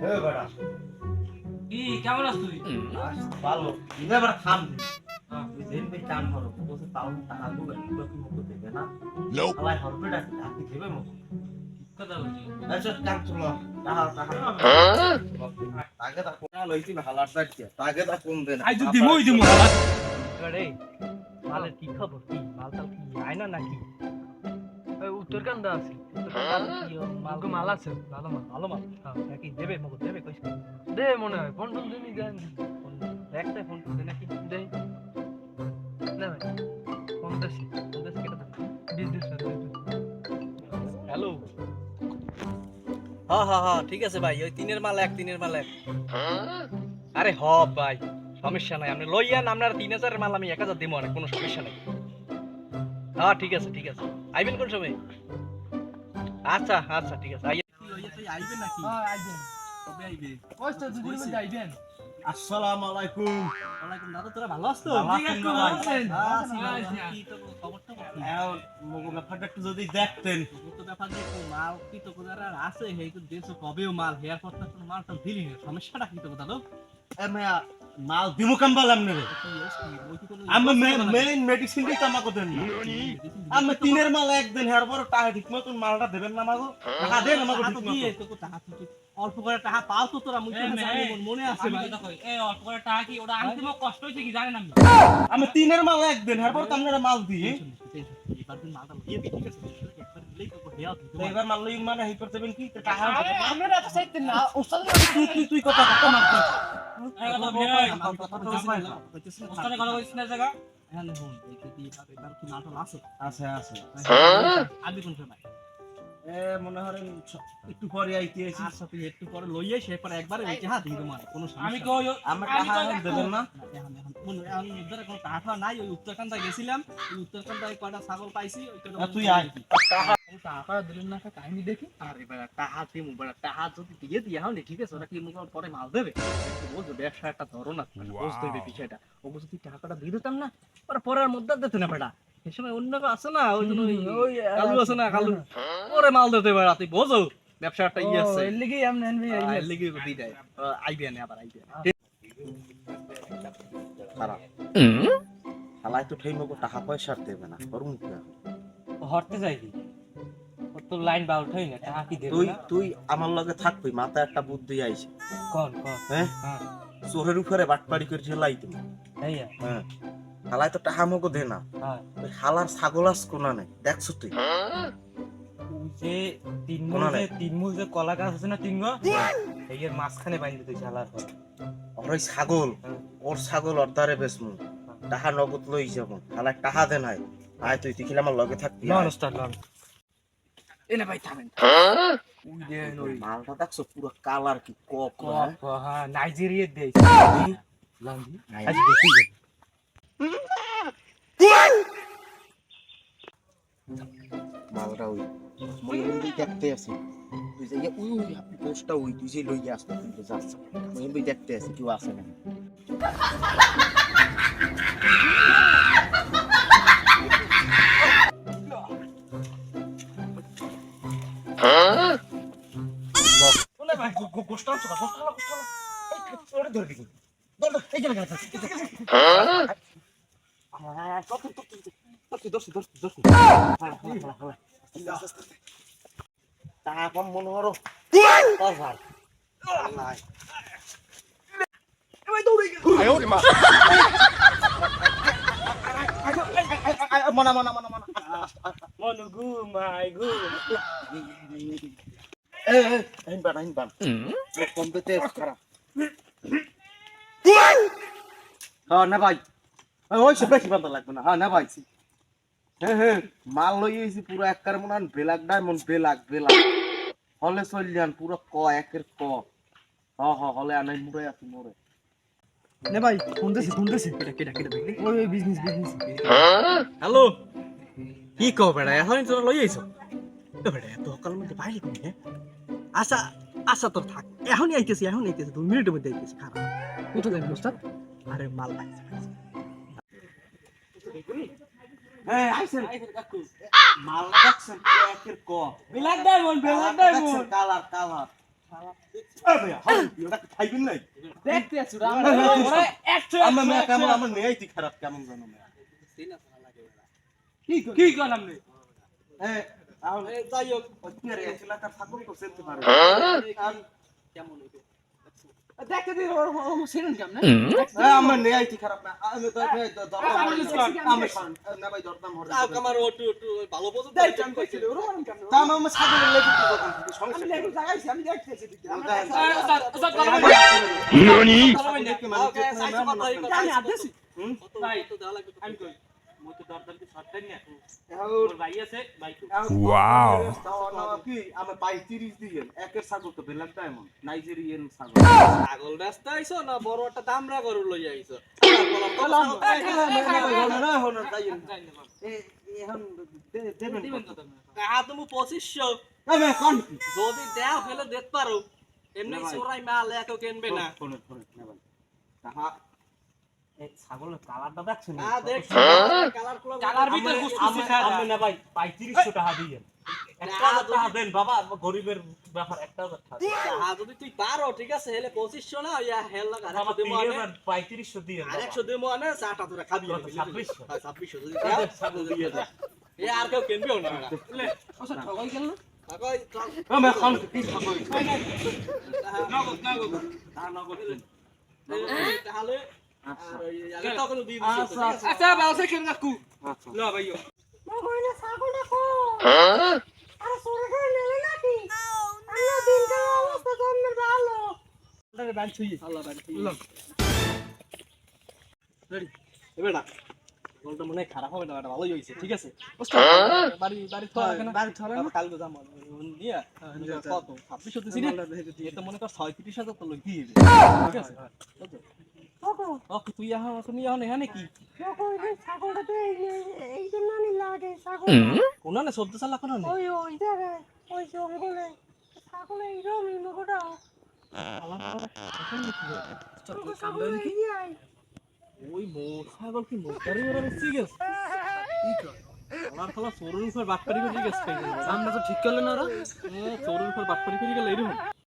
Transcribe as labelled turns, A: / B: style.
A: এ বেটা
B: কি কেমন আছিস তুই?
A: ভালো ইবে বেটা থাম তুই যেন বে টান করো বসে পাও টাকা দু একটু কি মুখ দেবে না আলাই হরবে ডাকি আপনি দেবে মুখ
B: কথা বলছিস?
A: আচ্ছা কাম চলো টাকা টাকা তা কোনা লইছি না হালার দাঁড়িয়ে টাকা তা কম দেন
B: আই তুই দিমই দিমু
C: রে মালের কি খবর কি মালটাল কি আয়না নাকি উত্তরকান্দা আছে মালগো মাল আছে ভালো মাল নাকি দেবে মগো দেবে কইস দে মনে হয় ফোন টোন দিনি দেন একটা ফোন টোন দে নাকি দে না ভাই ফোন দেছি কেটে বিজনেস হ্যালো হ্যাঁ ঠিক আছে ভাই ওই তিনের মাল এক আরে হ ভাই সমস্যা নাই আপনি লইয়ান আপনার 3000 মাল আমি 1000 দিব না কোনো সমস্যা নাই হ্যাঁ ঠিক আছে আইবেন কোন সময় আচ্ছা ঠিক আছে লইয়া তুই আইবেন নাকি
B: হ্যাঁ আইবেন
C: কবে আইবে
B: কষ্ট দুদিন মধ্যে আইবেন
A: আসসালামু আলাইকুম
C: ওয়ালাইকুম দাদা তোরা ভালো আছো তো
A: ঠিক আছে
B: আছেন?
C: কি তো খবরটা কি
A: এখন মগো ব্যাপারটা একটু যদি দেখতেন
C: তো ব্যাপার দেখো মাল কি তো কোদারা আছে হেই তো দেশো কবেও মাল হেয়ার পর তো মাল তো দিলি না সমস্যাটা কি তো দাদা
A: এ মায়া মাল দিমু কাম বললাম না রে আমি মেইন মেডিসিন দিই আমাকে দেন না আমি তিনের মাল একদিন হের পর টাকা ঠিক মতন মালটা দেবেন না আমাকে টাকা দেন আমাকে ঠিক মতন
C: অল্প করে টাকা পাও তো তোরা মনে আছে
B: আমি
C: ভাই
B: কথা কই এই অল্প করে টাকা কি ওটা আনতে আমার কষ্ট হইছে কি জানেন আমি
A: আমি তিনের মাল একদিন হের পর আপনারা মাল দিই
C: এবার দিন মালটা দিয়ে দিই ঠিক আছে একবার দিলেই তো হেয়া
A: তো এবার মাল লই মানে হেই করতে কি টাকা
B: আরে আমরা তো চাইতেন না ওস্তাদ
A: তুই কথা কথা মাল কর
B: এই কথা ভাই ওস্তাদে কথা কইছিস না জায়গা
C: হ্যাঁ হুন দেখে দিয়ে এবার কি মালটা আছে
A: আছে
C: আবি কোন সময়
A: এ মনে হরেন একটু পরে আইতে আছি
C: আচ্ছা তুই একটু পরে লইয়ে সে পরে একবারে ওইটা হাত দিয়ে তোমার কোনো
B: আমি
C: সমস্যা
B: কই
A: আমার টাকা দেবেন না
C: এখন উদ্ধারে কোনো টাকা নাই ওই উত্তরকান্দা গেছিলাম ওই উত্তরকান্দায় কয়টা ছাগল পাইছি ওই কয়টা
A: তুই আয়
C: টাকা দিলেন না কাহিনী দেখি আরে বেটা টাকা দিমু বেটা টাকা যদি দিয়ে হলে ঠিক আছে ওরা কি মুখ পরে মাল দেবে বুঝছো ব্যবসা একটা ধরন আছে বুঝতে হবে বিষয়টা ও যদি টাকাটা দিয়ে দিতাম না ওরা পরের মধ্যে দিতে না বেটা সে সময় অন্য কেউ আছে না ওই জন্য ওই কালু আছে না কালু ওরে মাল দিতে বেটা তুই বোঝো ব্যবসাটা ইয়ে আছে এর লিগেই আমনে আনবি এর লিগেই দিই দেয় আইবে না আবার আইবে
A: খারাপ হালাই তো ঠেই মগো টাকা পয়সা দেবে না করুন কি
B: হরতে যাই কি ওর তো লাইন বা উঠাই না টাকা কি দেব
A: তুই
B: না
A: তুই আমার লগে থাকবি মাথায় একটা বুদ্ধি আইছে
B: কোন
A: হ্যাঁ
B: হ্যাঁ
A: চোরের উপরে বাটপাড়ি করে ঝেলাই তুমি
B: এই
A: হ্যাঁ হালাই তো টাকা মগো দে না
B: হ্যাঁ
A: ওই হালার ছাগল আস কোনা নাই দেখছো তুই
B: যে তিন মুল যে কলা গাছ আছে না তিন গো এই এর মাঝখানে বাইন্ধে তুই ঝালার পর
A: ওর ওই ছাগল ওর ছাগল অর্ধারে বেসমু টাকা নগদ লই যাব হালাই টাকা দে নাই আয় তুই দেখিলে আমার লগে থাকবি
B: লন উস্তাদ লন এনে ভাই থামেন
A: ওই দেন ওই মালটা দেখছো পুরো কালার কি কক
B: হ্যাঁ নাইজেরিয়া দেই লন দি
A: নাই।
B: আজ দেখি
A: মালটা ওই মই এমনি দেখতে আছি তুই যে ওই ওই আপনি পোস্টটা ওই তুই যে লই আসতে তুই যাচ্ছ মই এমনি দেখতে আছি কেউ আছে না
B: ওলে ভাই গোস্ত আনছো গোস্ত এই ওরে ধরে দিবি দর এই যে লাগা
A: তারপর মনে করো ভাই মনা মনা মনা মনা
B: মনু গু মাই গু
A: হিনবান কমতে খারাপ হ্যাঁ না ভাই ওই সব বেশি বান্ধা লাগবে না হ্যাঁ না ভাই হ্যাঁ মাল লই আইছি পুরো একবার মনে হয় বেলাক ডায়মন্ড বেলাক হলে চলিয়ান পুরো ক একের ক হলে আনাই মুড়ে আছে মোরে
C: নে ভাই ফোন দিছি কেডা দেখলি ওই বিজনেস হ্যালো কি কও বেটা এখন তোরা লই আইছো এ বেটা এত সকাল মধ্যে বাইরে কোন হে আচ্ছা তোর থাক এখনই আইতেছি 2 মিনিটের মধ্যে আইতেছি খারাপ কোথা যাবি ওস্তাদ আরে মাল পাইছে
A: এই আইছেন মাল দেখছেন পুরো একের ক
B: ব্ল্যাক ডায়মন্ড
A: কালার ভাইয়া হল ওটা খাইবেন নাই
C: দেখতে আছো
A: আমার মেয়ে কেমন আমার মেয়েই খারাপ কেমন জানো মেয়ে
C: কি করলাম রে
A: হ্যাঁ
C: যাই হোক
A: ওই এলাকার ছাগল তো চিনতে পারে
C: কেমন হইবে দেখতে দিই ও সেরন কেমন
A: আমার মেয়েই খারাপ না আমি তো আমি না ভাই দরদাম হরে
C: আমার ওটু ভালো বোঝো তাই কেমন কইছিল ওর কেমন
A: তা আমার ছাগলের লেগে কি দোকান থেকে সমস্যা
C: আমি লেগে লাগাইছি আমি দেখতেছি আমি আদেছি
B: ভাই তো দেওয়া লাগবে আমি কই মই তো দরদাম কি সরকার না ওর ভাই আছে ভাই তো
D: Wow.
A: কি আমার 35 দিয়েন একের ছাগল তো বেলাক ডায়মন্ড নাইজেরিয়ান ছাগল
C: ছাগল ব্যস্ত আইছো না বড় একটা দামরা গরু লই আইছো তুমি 2500 যদি দেও ফেলে দেখতে পারো এমনি চোরাই মাল এত কিনবে না
B: এই ছাগলের কালারটা দেখছেন
C: দেখছি
B: কালার ভিতর কুসকুসি আমি না ভাই 3500 টাকা দিয়েন 1000 টাকা দেন বাবা গরিবের ব্যাপার 1000 টাকা
C: যদি তুই পারো ঠিক আছে হেলে 2500 না ইয়া হেল লাগা
B: বাবা 3500 দিয়েন
C: আর 100 দেবো না চাটা তোরা খাবি 2600 যদি দাও ছাগল দিয়ে দাও এ আর কেউ কিনবেও না আচ্ছা ঠগাই গেল না ঠগাই
A: আমি এখন কি ছাগল
C: নগদ তাহলে আগে তখন দিয়ে দিছি আচ্ছা বালসে কেন কাকু না ভাইও
E: মগইনা ছাগলটা কো আরে সরকার নেবে নাকি আল্লাহ দিনকাল অবস্থা জন্মের ভালো
C: আরে বান ছুঁই আল্লাহ বান ছুঁই রেডি এবারে বলটা মনে হয় খারাপ হবে না এটা ভালোই হইছে ঠিক আছে বাড়ি তো না বাড়ি ছড়া না কাল গোদাম নিয়া কত 2600 দিছি এটা মনে কর 36000 তো লই দিয়ে ঠিক আছে ওকে তুই আহ তুমি আহ এখানে কি
E: মগইনা ছাগলটা তো এই জন্য আমি লাগে ছাগল
C: কোন না শব্দ চালা কোন না
E: ওই জায়গায় ওই জঙ্গলে ছাগল এই রকমই মগটা
C: ওই ছাগল কি মোটারি ওরা বেশি গেছে আমার খালা সরুর উপর বাটপারি করে গেছে আমরা তো ঠিক করলেন ওরা সরুর উপর বাটপারি করে গেল এরকম